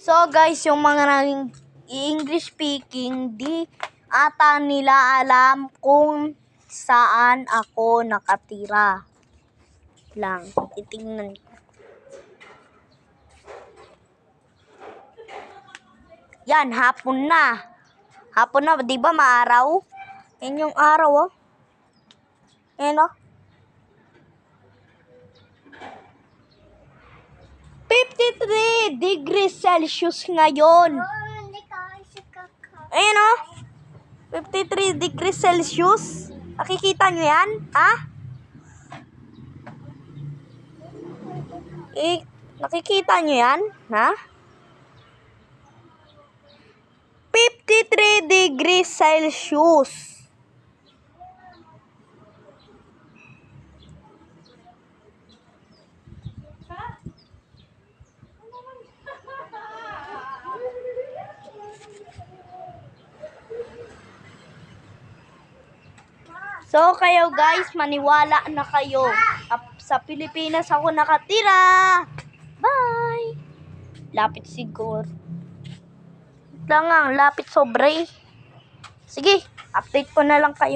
So guys, yung mga naging English speaking, di ata nila alam kung saan ako nakatira. Lang, titingnan ko. Yan, hapon na. Hapon na, di ba maaraw? Yan yung araw, oh. Yan, oh. 53 degrees Celsius ngayon. Ayan, oh. 53 degrees Celsius. Nakikita nyo yan? Ha? Nakikita nyo yan? Ha? 53 degrees Celsius. So, kayo guys, maniwala na kayo. Sa Pilipinas ako nakatira. Bye! Lapit siguro. Lang ang lapit sobre. Sige, update ko na lang kayo.